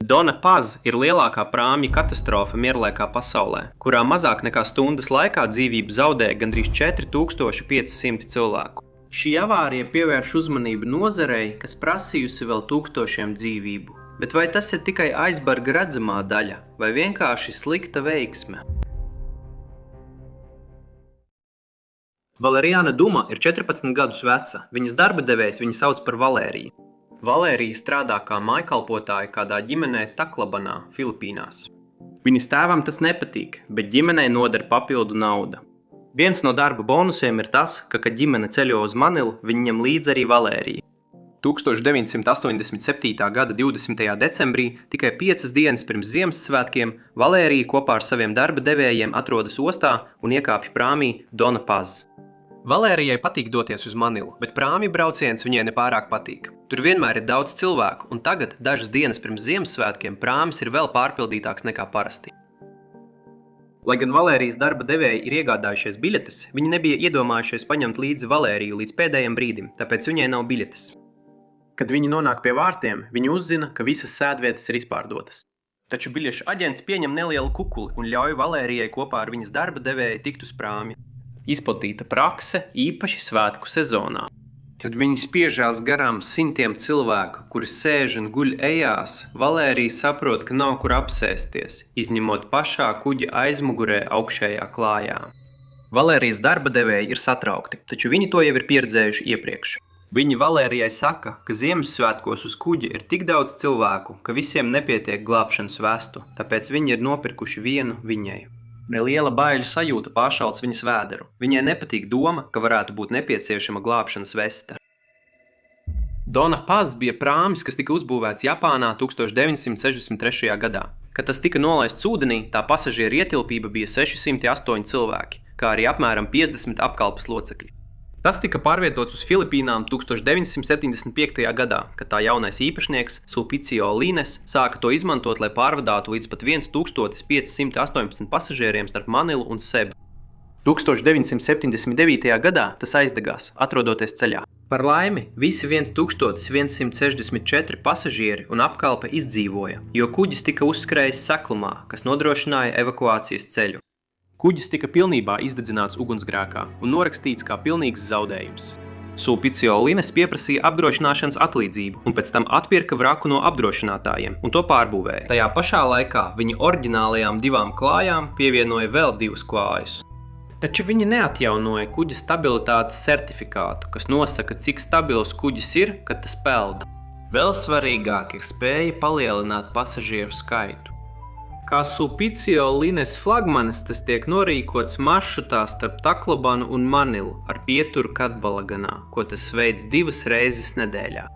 Dona Paz ir lielākā prāmju katastrofa mierlaikā pasaulē, kurā mazāk nekā stundas laikā dzīvību zaudēja gandrīz 4500 cilvēku. Šī avārija pievērš uzmanību nozarei, kas prasījusi vēl tūkstošiem dzīvību. Bet vai tas ir tikai aizberga redzamā daļa, vai vienkārši slikta veiksme? Valeriāna Duma ir 14 gadus veca. Viņas darba devējs viņu sauc par Valēriju. Valērija strādā kā mājkalpotāja kādā ģimenē Taklabanā, Filipīnās. Viņas tēvam tas nepatīk, bet ģimenei noder papildu nauda. Viens no darba bonusiem ir tas, ka, kad ģimene ceļo uz Manilu, viņi ņem līdzi arī Valēriju. 1987. gada 20. decembrī, tikai 5 dienas pirms Ziemassvētkiem, Valērija kopā ar saviem darba devējiem atrodas ostā un iekāpj prāmī Dona Paz. Valērijai patīk doties uz Manilu, bet prāmju brauciens viņai nepārāk patīk. Tur vienmēr ir daudz cilvēku, un tagad, dažas dienas pirms Ziemassvētkiem, prāmis ir vēl pārpildītāks nekā parasti. Lai gan Valērijas darba devēji ir iegādājušies biļetes, viņi nebija iedomājušies paņemt līdzi Valēriju līdz pēdējiem brīdim, tāpēc viņai nav biļetes. Kad viņi nonāk pie vārtiem, viņi uzzina, ka visas sēdvietas ir izpārdotas. Taču biļešu aģents pieņem nelielu kukuli un ļauj Valērijai kopā ar viņas darba devēju tikt uz prāmju. Izplatīta prakse īpaši svētku sezonā. Kad viņi spiežās garām simtiem cilvēku, kuri sēž un guļ ejās, Valērija saprot, ka nav kur apsēsties, izņemot pašā kuģa aizmugurē augšējā klājā. Valērijas darba devēji ir satraukti, taču viņi to jau ir pieredzējuši iepriekš. Viņi Valērijai saka, ka Ziemassvētkos uz kuģa ir tik daudz cilvēku, ka visiem nepietiek glābšanas vestu, tāpēc viņi ir nopirkuši vienu viņai. Liela baiļu sajūta pāršalc viņas vēderu. Viņai nepatīk doma, ka varētu būt nepieciešama glābšanas vesta. Dona Paz bija prāmis, kas tika uzbūvēts Japānā 1963. gadā. Kad tas tika nolaists ūdenī, tā pasažieru ietilpība bija 608 cilvēki, kā arī apmēram 50 apkalpes locekļi. Tas tika pārvietots uz Filipīnām 1975. gadā, kad tā jaunais īpašnieks Sulpicio Lines sāka to izmantot, lai pārvadātu līdz pat 1518 pasažieriem starp Manilu un Sebu. 1979. gadā tas aizdegās, atrodoties ceļā. Par laimi, visi 1164 pasažieri un apkalpe izdzīvoja, jo kuģis tika uzskrējis seklumā, kas nodrošināja evakuācijas ceļu. Kuģis tika pilnībā izdedzināts ugunsgrēkā un norakstīts kā pilnīgs zaudējums. Sulpicio Lines pieprasīja apdrošināšanas atlīdzību un pēc tam atpirka vraku no apdrošinātājiem un to pārbūvēja. Tajā pašā laikā viņi oriģinālajām 2 klājām pievienoja vēl 2 klājus. Taču viņi neatjaunoja kuģa stabilitātes certifikātu, kas nosaka, cik stabils kuģis ir, kad tas peld. Vēl svarīgāk ir spēja palielināt pasažieru skaitu. Kā Sulpicio Lines flagmanis, tas tiek norīkots maršrutā starp Taklabanu un Manilu ar pieturu Katbalaganā, ko tas veids 2 reizes nedēļā.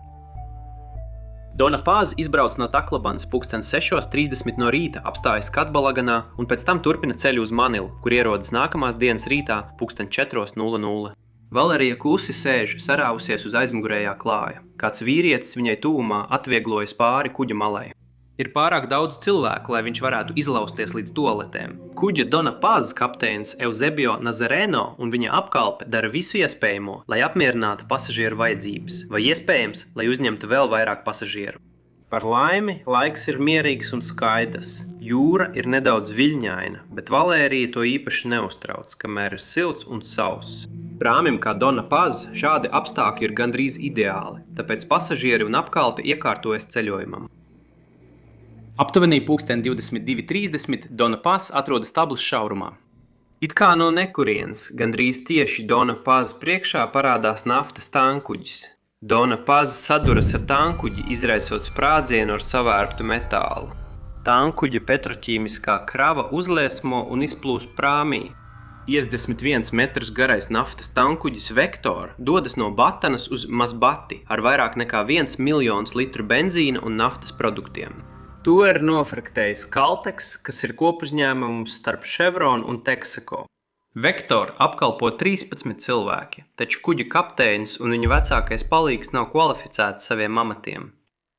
Dona Paz izbrauc no Taklabanas 6:30 no rīta, apstājas Katbalaganā un pēc tam turpina ceļu uz Manilu, kur ierodas nākamās dienas rītā 4:00. Valērija klusi sēž, sarāvusies uz aizmugurējā klāja. Kāds vīrietis viņai tuvumā atvieglojas pāri kuģa malai. Ir pārāk daudz cilvēku, lai viņš varētu izlausties līdz toaletēm. Kuģa Dona Paz kapteinis Eusebio Nazareno un viņa apkalpe dara visu iespējamo, lai apmierinātu pasažieru vajadzības, vai iespējams, lai uzņemtu vēl vairāk pasažieru. Par laimi, laiks ir mierīgs un skaidrs. Jūra ir nedaudz viļņaina, bet Valērija to īpaši neuztrauc, kamēr ir silts un sauss. Prāmim kā Dona Paz šādi apstākļi ir gandrīz ideāli, tāpēc pasažieri un apkalpe iekārtojas ceļojumam. Aptuveni 22:30 Dona Paz atrodas tablas šaurumā. It kā no nekurienes, gandrīz tieši Dona Paz priekšā parādās naftas tankuģis. Dona Paz saduras ar tankuģi, izraisot sprādzienu ar savērptu metālu. Tankuģa petroķīmiskā krava uzliesmo un izplūst prāmī. 51 metrs garais naftas tankuģis Vektor dodas no Batanas uz Masbati ar vairāk nekā 1 miljons litru benzīna un naftas produktiem. To ir nofraktējis Caltex, kas ir kopuzņēmums starp Chevron un Texaco. Vektor apkalpo 13 cilvēki, taču kuģa kapteinis un viņa vecākais palīgs nav kvalificēti saviem amatiem.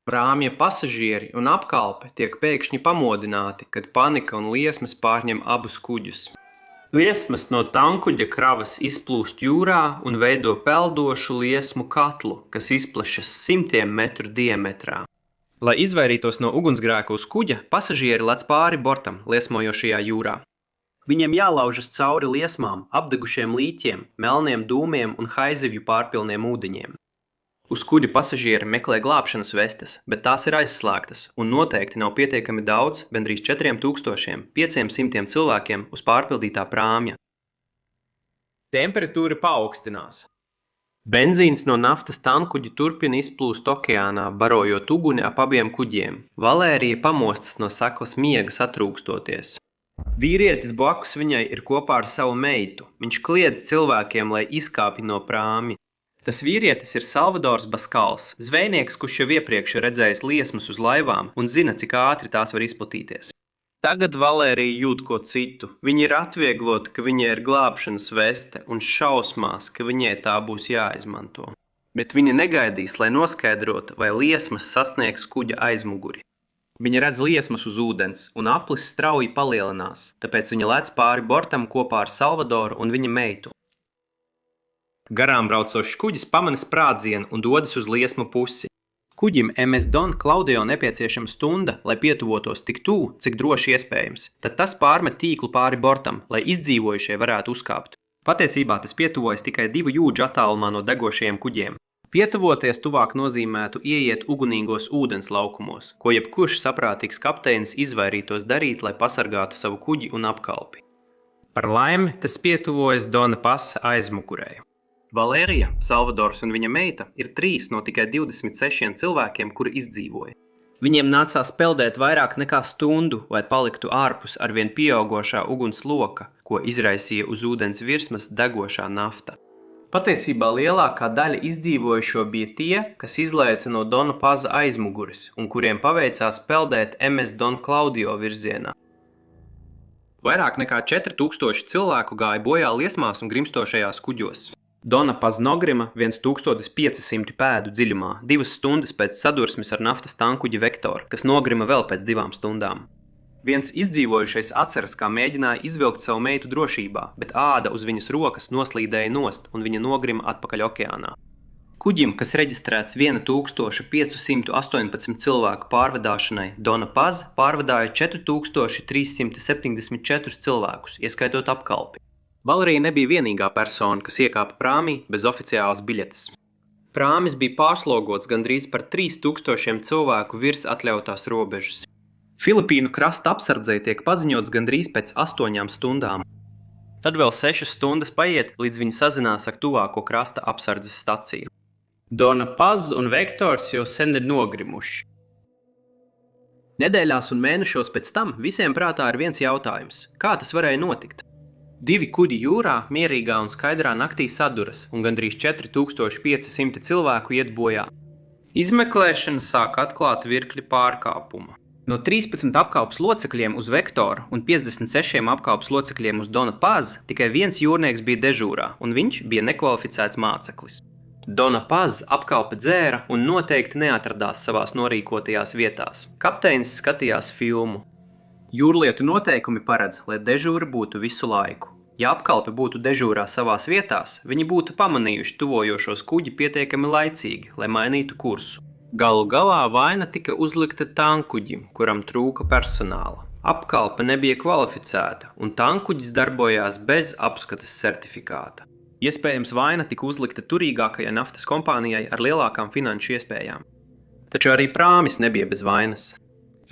Prāmja pasažieri un apkalpe tiek pēkšņi pamodināti, kad panika un liesmas pārņem abus kuģus. Liesmas no tankuģa kravas izplūst jūrā un veido peldošu liesmu katlu, kas izplešas 100 metru diametrā. Lai izvairītos no ugunsgrēka uz kuģa, pasažieri lec pāri bortam liesmojošajā jūrā. Viņiem jālaužas cauri liesmām, apdegušiem līķiem, melniem dūmiem un haizivju pārpilniem ūdeņiem. Uz kuģa pasažieri meklē glābšanas vestes, bet tās ir aizslēgtas, un noteikti nav pietiekami daudz, gandrīz 4500 cilvēkiem uz pārpildītā prāmja. Temperatūra paaugstinās. Benzīns no naftas tankuģa turpina izplūst okeānā, barojot uguni ap abiem kuģiem. Valērija pamostas no saklas miega satrūkstoties. Vīrietis blakus viņai ir kopā ar savu meitu. Viņš kliedz cilvēkiem, lai izkāpj no prāmja. Tas vīrietis ir Salvadors Baskals, zvejnieks, kurš jau iepriekš ir redzējis liesmas uz laivām un zina, cik ātri tās var izplatīties. Tagad Valērija jūt ko citu. Viņa ir atvieglota, ka viņai ir glābšanas veste un šausmās, ka viņai tā būs jāizmanto. Bet viņa negaidīs, lai noskaidrotu, vai liesmas sasniegs kuģa aizmuguri. Viņa redz liesmas uz ūdens, un aplis strauji palielinās, tāpēc viņa lec pāri bortam kopā ar Salvadoru un viņa meitu. Garām braucošs kuģis pamana sprādzienu un dodas uz liesmu pusi. Kuģim MS Don Claudio nepieciešama stunda, lai pietuvotos tik tuvu, cik droši iespējams. Tad tas pārmet tīklu pāri bortam, lai izdzīvojušie varētu uzkāpt. Patiesībā tas pietuvojas tikai 2 jūdžu attālumā no degošajiem kuģiem. Pietuvoties tuvāk nozīmētu ieiet ugunīgos ūdens laukumos, ko jebkurš saprātīgs kapteinis izvairītos darīt, lai pasargātu savu kuģi un apkalpi. Par laimi, tas pietuvojas Dona Pasa aizmugurē. Valērija, Salvadors un viņa meita ir 3 no tikai 26 cilvēkiem, kuri izdzīvoja. Viņiem nācās peldēt vairāk nekā stundu, lai paliktu ārpus arvien pieaugošā uguns loka, ko izraisīja uz ūdens virsmas degošā nafta. Patiesībā lielākā daļa izdzīvojušo bija tie, kas izlaica no Dona Paza aizmuguris un kuriem paveicās peldēt MS Don Claudio virzienā. Vairāk nekā 4000 cilvēku gāja bojā liesmās un grimstošajās kuģos. Dona Paz nogrima 1500 pēdu dziļumā, 2 stundas pēc sadursmes ar naftas tankuģi Vektor, kas nogrima vēl pēc 2 stundām. Viens izdzīvojušais atceras, kā mēģināja izvilkt savu meitu drošībā, bet āda uz viņas rokas noslīdēja nost un viņa nogrima atpakaļ okeānā. Kuģim, kas reģistrēts 1518 cilvēku pārvadāšanai, Dona Paz pārvadāja 4374 cilvēkus, ieskaitot apkalpi. Valērija nebija vienīgā persona, kas iekāpa prāmī bez oficiālas biļetes. Prāmis bija pārslogots gandrīz par 3000 cilvēku virs atļautās robežas. Filipīnu krasta apsardzei tiek paziņots gandrīz pēc 8 stundām. Tad vēl 6 stundas paiet, līdz viņi sazinās ar tuvāko krasta apsardzes staciju. Dona Paz un Vektors jau sen ir nogrimuši. Nedēļās un mēnešos pēc tam visiem prātā ir viens jautājums – kā tas varēja notikt? 2 kuģi jūrā mierīgā un skaidrā naktī saduras, un gandrīz 4500 cilvēku iet bojā. Izmeklēšana sāk atklāt virkļi pārkāpumu. No 13 apkalpes locekļiem uz Vektoru un 56 apkalpes locekļiem uz Dona Paz tikai viens jūrnieks bija dežūrā, un viņš bija nekvalificēts māceklis. Dona Paz apkalpe dzēra un noteikti neatradās savās norīkotajās vietās. Kapteinis skatījās filmu. Jūrlietu noteikumi paredz, lai dežūra būtu visu laiku. Ja apkalpe būtu dežūrā savās vietās, viņi būtu pamanījuši tuvojošos kuģi pietiekami laicīgi, lai mainītu kursu. Galu galā vaina tika uzlikta tankuģim, kuram trūka personāla. Apkalpe nebija kvalificēta, un tankuģis darbojās bez apskates certifikāta. Iespējams, vaina tika uzlikta turīgākajai naftas kompānijai ar lielākām finanšu iespējām. Taču arī prāmis nebija bez vainas.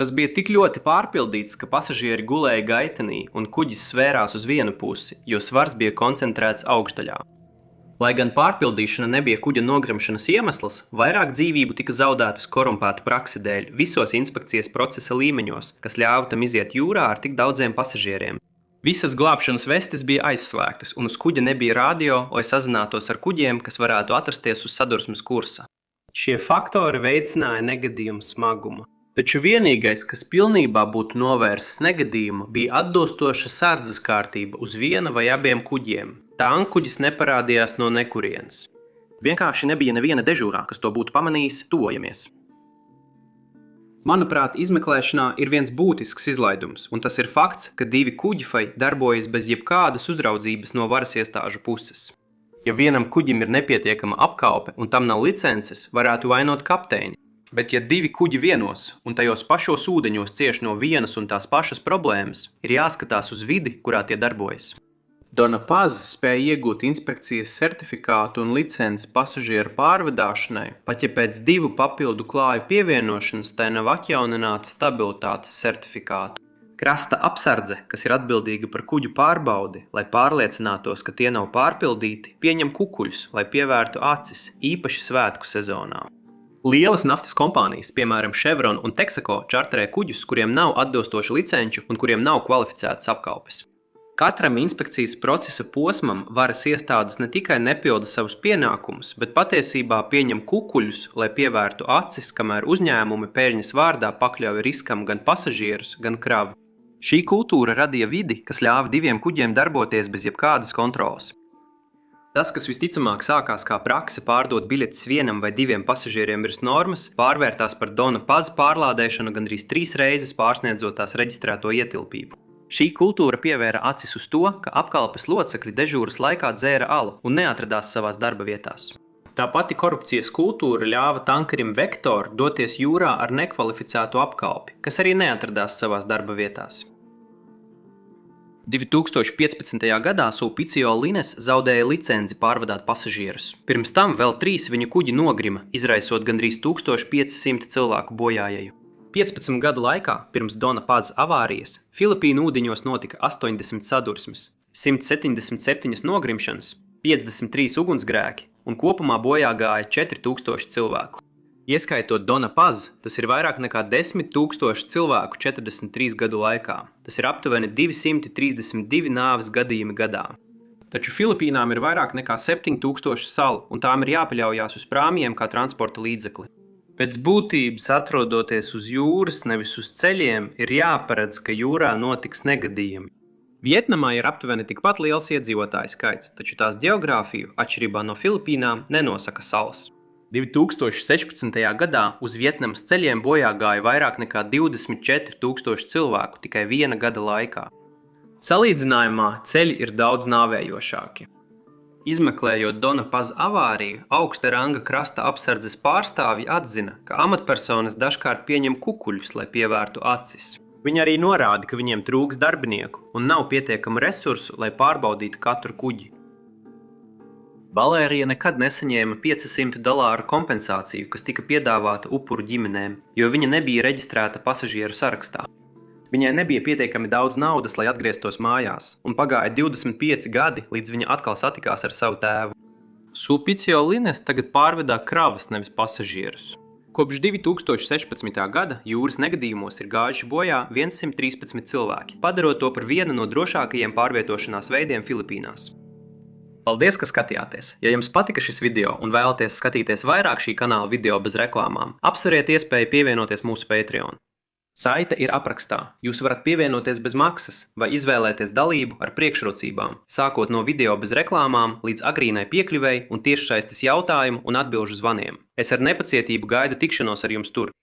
Tas bija tik ļoti pārpildīts, ka pasažieri gulēja gaitenī un kuģis svērās uz vienu pusi, jo svars bija koncentrēts augšdaļā. Lai gan pārpildīšana nebija kuģa nogrimšanas iemesls, vairāk dzīvību tika zaudētas korumpēta praksi dēļ visos inspekcijas procesa līmeņos, kas ļāva tam iziet jūrā ar tik daudziem pasažieriem. Visas glābšanas vestes bija aizslēgtas, un uz kuģa nebija radio, lai sazinātos ar kuģiem, kas varētu atrasties uz sadursmes kursa. Šie faktori veicināja negadījumu smagumu. Taču vienīgais, kas pilnībā būtu novērsis negadījumu, bija atbilstoša sardzes kārtība uz viena vai abiem kuģiem. Tankuģis neparādījās no nekurienes. Vienkārši nebija neviena dežūrā, kas to būtu pamanījis, tuvojamies. Manuprāt, izmeklēšanā ir viens būtisks izlaidums, un tas ir fakts, ka 2 kuģifai darbojas bez jebkādas uzraudzības no varas iestāžu puses. Ja vienam kuģim ir nepietiekama apkalpe un tam nav licences, varētu vainot kapteini. Bet ja divi kuģi vienos un tajos pašos ūdeņos cieš no vienas un tās pašas problēmas, ir jāskatās uz vidi, kurā tie darbojas. Dona Paz spēja iegūt inspekcijas certifikātu un licenci pasažieru pārvadāšanai, pat ja pēc 2 papildu klāju pievienošanas tai nav atjaunināta stabilitātes certifikātu. Krasta apsardze, kas ir atbildīga par kuģu pārbaudi, lai pārliecinātos, ka tie nav pārpildīti, pieņem kukuļus, lai pievērtu acis, īpaši svētku sezonā. Lielas naftas kompānijas, piemēram Chevron un Texaco, čarterē kuģus, kuriem nav atbilstoši licenču un kuriem nav kvalificētas apkalpes. Katram inspekcijas procesa posmam varas iestādes ne tikai nepilda savus pienākumus, bet patiesībā pieņem kukuļus, lai pievērtu acis, kamēr uzņēmumi peļņas vārdā pakļauj riskam gan pasažierus, gan kravu. Šī kultūra radīja vidi, kas ļāva 2 kuģiem darboties bez jebkādas kontroles. Tas, kas visticamāk sākās kā prakse pārdot biļetes 1 vai 2 pasažieriem virs normas, pārvērtās par Dona Paz pārlādēšanu gandrīz 3 reizes pārsniedzot tās reģistrēto ietilpību. Šī kultūra pievēra acis uz to, ka apkalpes locekļi dežūras laikā dzēra alu un neatradās savās darba vietās. Tā pati korupcijas kultūra ļāva tankerim Vektor doties jūrā ar nekvalificētu apkalpi, kas arī neatradās savās darba vietās. 2015. gadā Sulpicio Lines zaudēja licenci pārvadāt pasažierus. Pirms tam vēl 3 viņu kuģi nogrima, izraisot gandrīz 1500 cilvēku bojājēju. 15 gadu laikā, pirms Dona Paz avārijas, Filipīnu ūdeņos notika 80 sadursmes, 177 nogrimšanas, 53 ugunsgrēki un kopumā bojā gāja 4000 cilvēku. Ieskaitot Dona Paz, tas ir vairāk nekā 10 000 cilvēku 43 gadu laikā. Tas ir aptuveni 232 nāves gadījumi gadā. Taču Filipīnām ir vairāk nekā 7000 salu, un tām ir jāpaļaujās uz prāmjiem kā transporta līdzekli. Pēc būtības atrodoties uz jūras, nevis uz ceļiem, ir jāparedz, ka jūrā notiks negadījumi. Vietnamā ir aptuveni tikpat liels iedzīvotāju skaits, taču tās ģeogrāfiju, atšķirībā no Filipīnām, nenosaka salas. 2016. gadā uz Vietnamas ceļiem bojā gāja vairāk nekā 24 000 cilvēku tikai 1 gada laikā. Salīdzinājumā ceļi ir daudz nāvējošāki. Izmeklējot Dona Paz avāriju, augsta ranga krasta apsardzes pārstāvji atzina, ka amatpersonas dažkārt pieņem kukuļus, lai pievērtu acis. Viņi arī norāda, ka viņiem trūks darbinieku un nav pietiekama resursu, lai pārbaudītu katru kuģi. Valērija nekad nesaņēma $500 kompensāciju, kas tika piedāvāta upuru ģimenēm, jo viņa nebija reģistrēta pasažieru sarakstā. Viņai nebija pietiekami daudz naudas, lai atgrieztos mājās, un pagāja 25 gadi, līdz viņa atkal satikās ar savu tēvu. Sulpicio Lines tagad pārvedā kravas, nevis pasažierus. Kopš 2016. gada jūras negadījumos ir gājuši bojā 113 cilvēki, padarot to par vienu no drošākajiem pārvietošanās veidiem Filipīnās. Paldies, ka skatījāties! Ja jums patika šis video un vēlaties skatīties vairāk šī kanāla video bez reklāmām, apsveriet iespēju pievienoties mūsu Patreon. Saite ir aprakstā. Jūs varat pievienoties bez maksas vai izvēlēties dalību ar priekšrocībām, sākot no video bez reklāmām līdz agrīnai piekļuvei un tiešsaistes jautājumu un atbilžu zvaniem. Es ar nepacietību gaidu tikšanos ar jums tur.